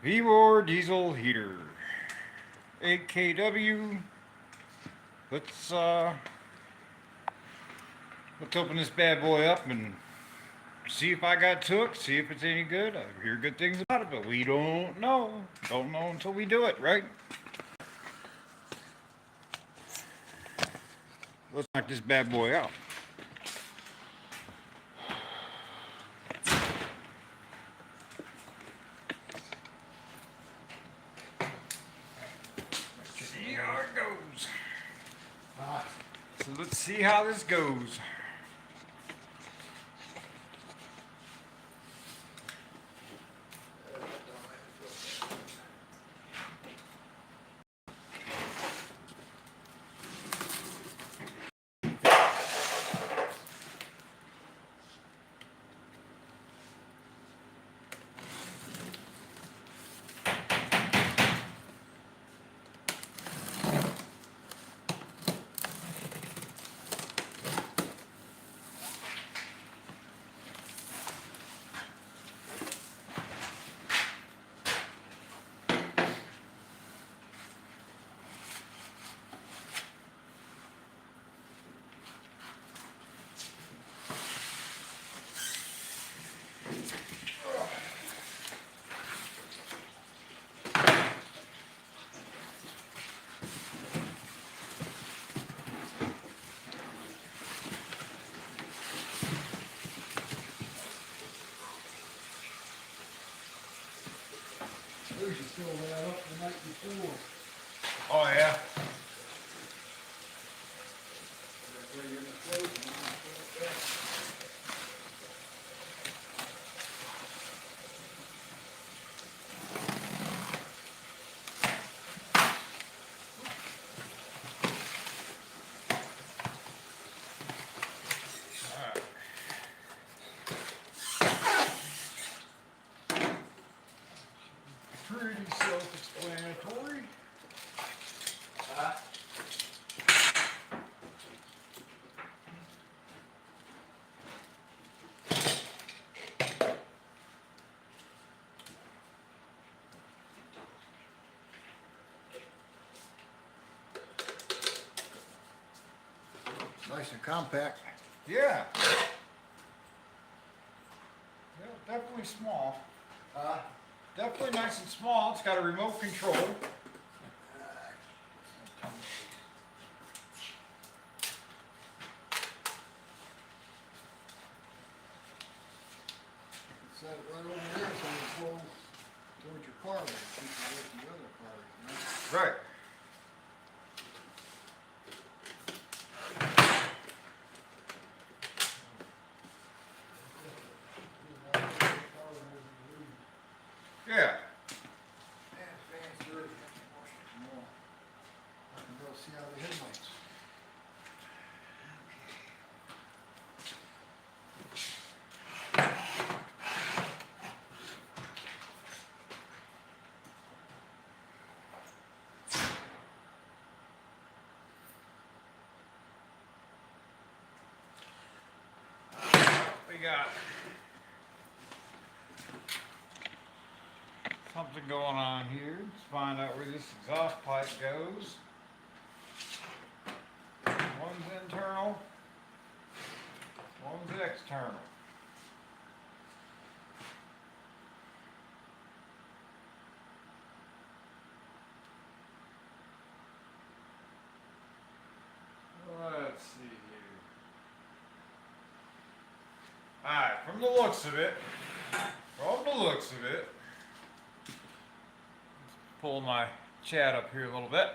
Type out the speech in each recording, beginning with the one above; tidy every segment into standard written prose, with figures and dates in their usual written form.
Vevor Diesel Heater, 8 kW. Let's uh, let's open this bad boy up and see if I got took. See if it's any good. I hear good things about it, but we don't know. Don't know until we do it, right? Let's knock this bad boy out. See how it goes. So let's see how this goes. You still that up the night before. Oh yeah. That way you're in the float and you can fill it back. Pretty self-explanatory. Nice and compact. Yeah. Yeah, definitely small. Definitely nice and small. It's got a remote control. Set it right over there so it flows towards your car and keep it away from the other cars, you know? Right. Yeah. Man, fan's dirty. I can wash it tomorrow. I can go see how the headlights. We got something going on here. Let's find out where this exhaust pipe goes. One's internal, one's external. Let's see here. Alright, from the looks of it, let's pull my chat up here a little bit.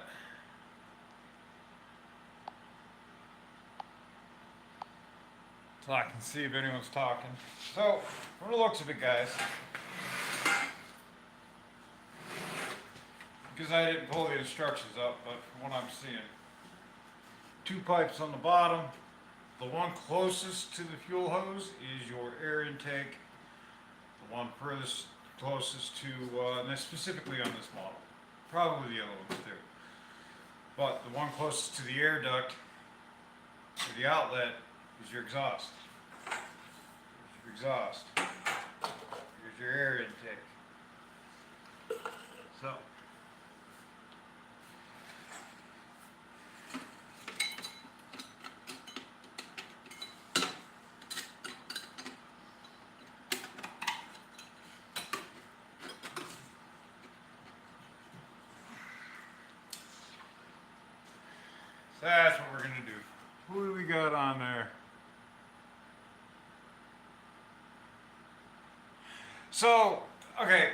So I can see if anyone's talking. So, from the looks of it, guys, because I didn't pull the instructions up, but from what I'm seeing, two pipes on the bottom. The one closest to the fuel hose is your air intake. The one furthest closest to, and that's specifically on this model, probably the other ones too. But the one closest to the air duct, or the outlet, is your exhaust. Here's your exhaust. Here's your air intake. That's what we're gonna do. Who do we got on there? So, okay,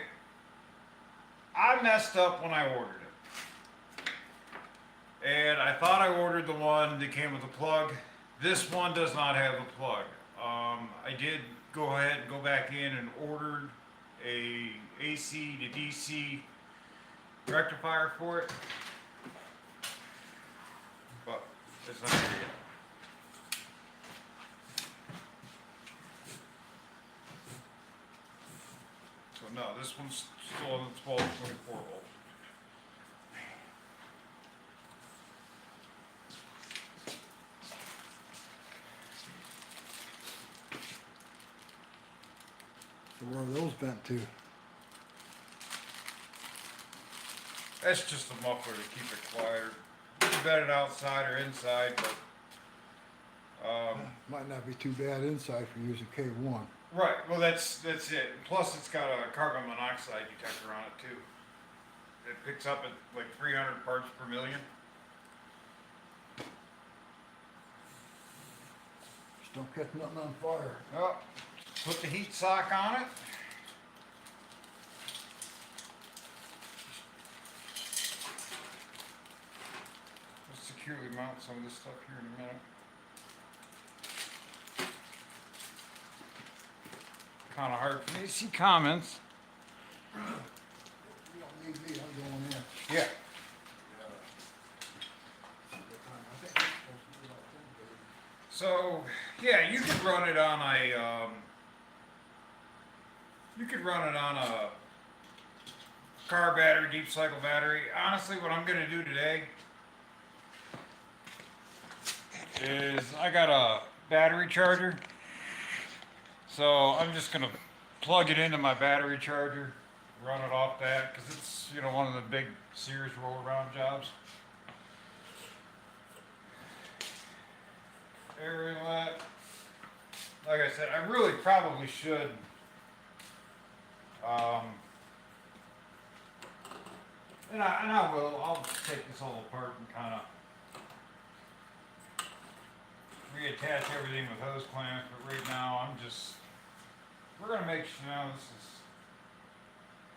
I messed up when I ordered it. And I thought I ordered the one that came with a plug. This one does not have a plug. I did go ahead and go back in and ordered a AC to DC rectifier for it. But it's not here yet. So no, this one's still on the 1224 volt. So where are those bent to? That's just a muffler to keep it quieter. You can bet it outside or inside, but Might not be too bad inside for using K1. right. Well, that's it. Plus, it's got a carbon monoxide detector on it too. It picks up at like 300 parts per million. Just don't catch nothing on fire. Oh, put the heat sock on it. Let's securely mount some of this stuff here in a minute. Kind of hard for me to see comments. You don't need me, I'm going in. Yeah. So, yeah, you could run it on a, car battery, deep cycle battery. Honestly, what I'm gonna do today is I got a battery charger. So I'm just gonna plug it into my battery charger, run it off that, cause it's, you know, one of the big Sears roll around jobs. Air inlet. Like I said, I really probably should, and I will, I'll take this all apart and kinda reattach everything with hose clamps, but right now we're gonna make sure,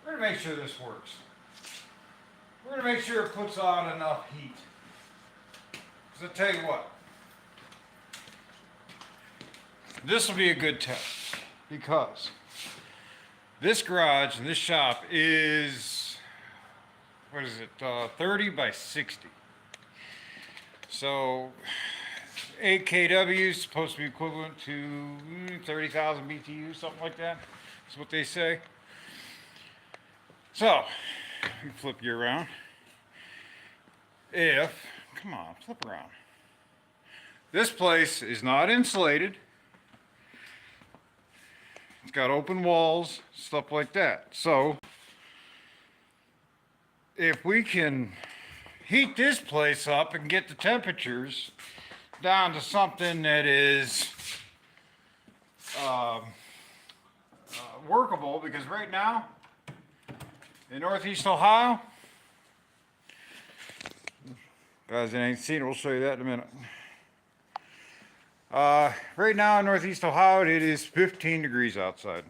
we're gonna make sure this works. We're gonna make sure it puts on enough heat. Cause I tell you what, this will be a good test because this garage and this shop is, what is it, 30 by 60. So 8 kW is supposed to be equivalent to 30,000 BTU, something like that. That's what they say. So, let me flip you around. Come on, flip around. This place is not insulated. It's got open walls, stuff like that. So, if we can heat this place up and get the temperatures down to something that is workable, because right now in Northeast Ohio, guys that ain't seen it, we'll show you that in a minute. Right now in Northeast Ohio, it is 15 degrees outside.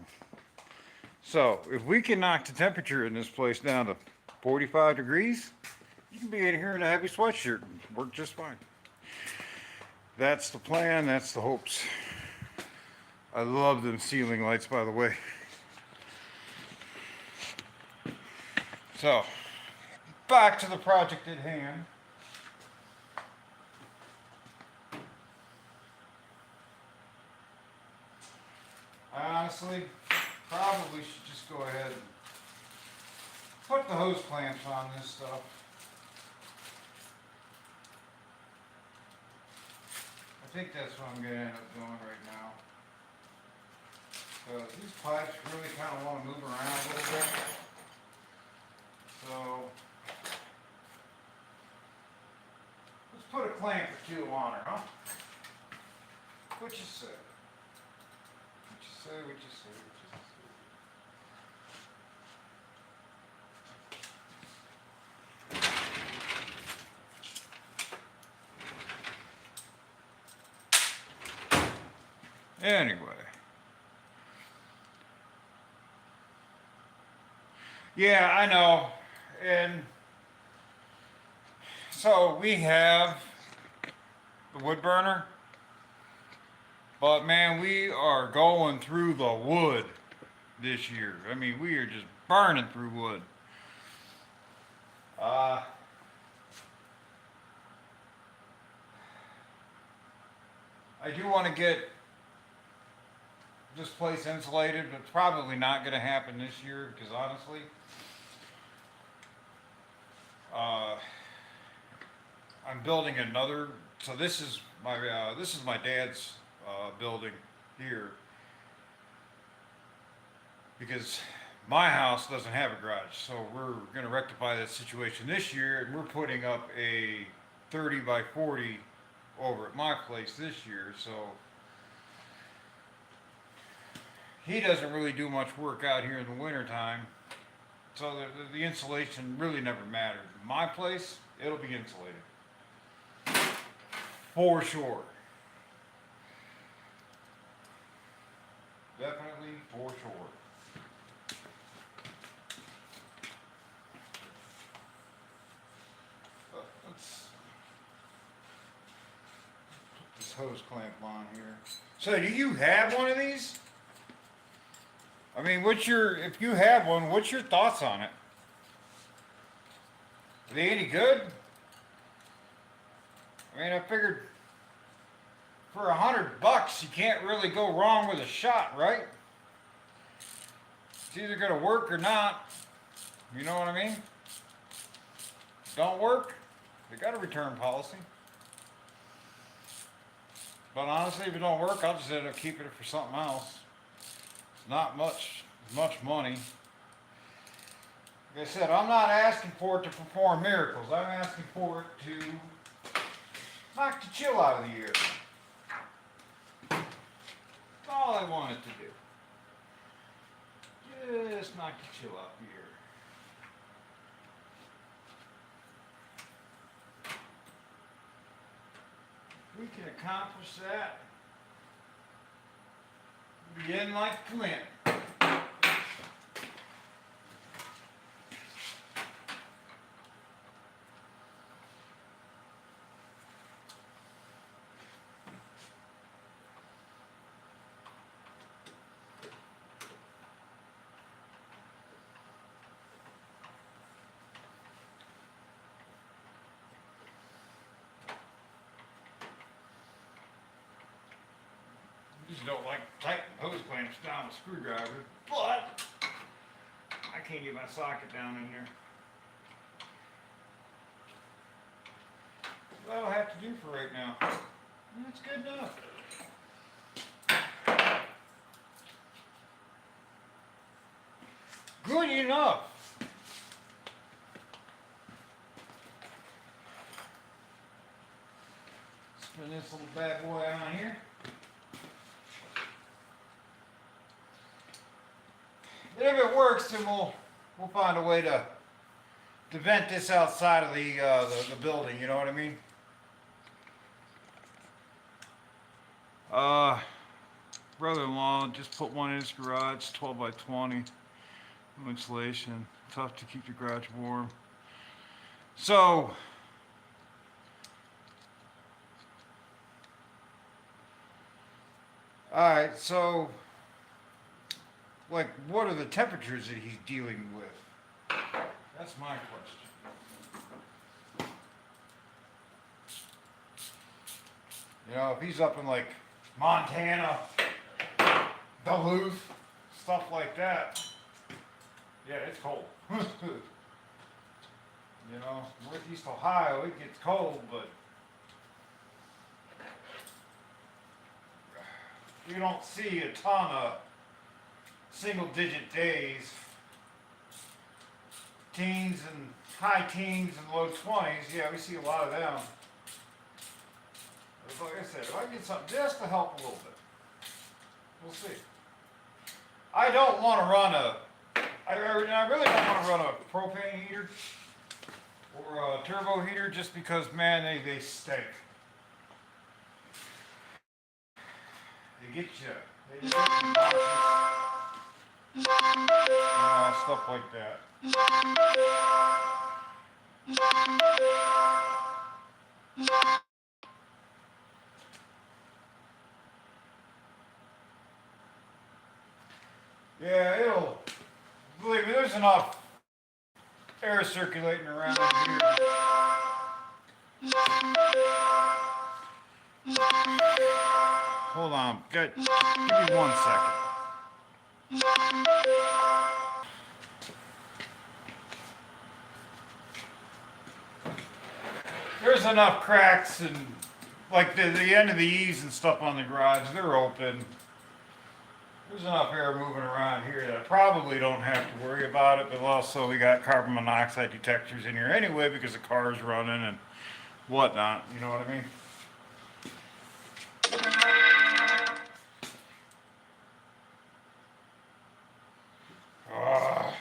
So if we can knock the temperature in this place down to 45 degrees, you can be in here in a heavy sweatshirt and work just fine. That's the plan, that's the hopes. I love them ceiling lights, by the way. So, back to the project at hand. I honestly probably should just go ahead and put the hose clamps on this stuff. I think that's what I'm going to end up doing right now. Because these pipes really kind of want to move around a little bit. So, let's put a clamp or two on her, huh? What you say? What you say, what you say, what you say? Anyway. Yeah, I know. And so we have the wood burner, but man, we are going through the wood this year. I mean, we are just burning through wood. Uh, I do want to get this place insulated, but it's probably not going to happen this year because honestly, uh, I'm building another. So this is my dad's building here because my house doesn't have a garage. So we're going to rectify that situation this year, and we're putting up a 30 by 40 over at my place this year. So he doesn't really do much work out here in the wintertime. So the insulation really never mattered. My place, it'll be insulated. For sure. Definitely for sure. Let's put this hose clamp on here. So do you have one of these? I mean, if you have one, what's your thoughts on it? Are they any good? I mean, I figured for $100, you can't really go wrong with a shot, right? It's either gonna work or not. You know what I mean? Don't work, they got a return policy. But honestly, if it don't work, I'll just end up keeping it for something else. It's not much money. Like I said, I'm not asking for it to perform miracles. I'm asking for it to knock the chill out of the air. That's all I want it to do. Just knock the chill out of the air. If we can accomplish that, we'll be in like Flint. I just don't like tight hose clamps down with a screwdriver, but I can't get my socket down in there. That'll have to do for right now. That's good enough. Good enough. Spin this little bad boy on here. If it works, then we'll find a way to vent this outside of the building. You know what I mean? Brother-in-law just put one in his garage, 12 by 20, no insulation. Tough to keep the garage warm. So all right, so like, what are the temperatures that he's dealing with? That's my question. You know, if he's up in like Montana, Duluth, stuff like that, yeah, it's cold. You know, Northeast Ohio, it gets cold, but you don't see a ton of single-digit days, teens and high teens and low 20s. Yeah, we see a lot of them. But like I said, if I get something just to help a little bit, we'll see. I don't want to run I really don't want to run a propane heater or a turbo heater just because, man, they stink. They get you. They get you stuff like that. Yeah, it'll, believe me, there's enough air circulating around in here. Hold on, give me 1 second. There's enough cracks and like the end of the eaves and stuff on the garage, they're open. There's enough air moving around here that I probably don't have to worry about it, but also we got carbon monoxide detectors in here anyway because the car's running and whatnot, you know what I mean? Ah.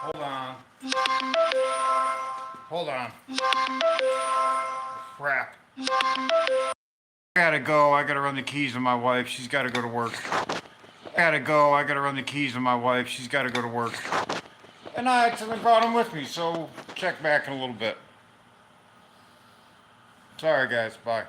Hold on. Hold on. Crap. I gotta go. I gotta run the keys to my wife. She's gotta go to work. I gotta go. I gotta run the keys to my wife. She's gotta go to work. And I actually brought them with me, so check back in a little bit. Sorry, guys. Bye.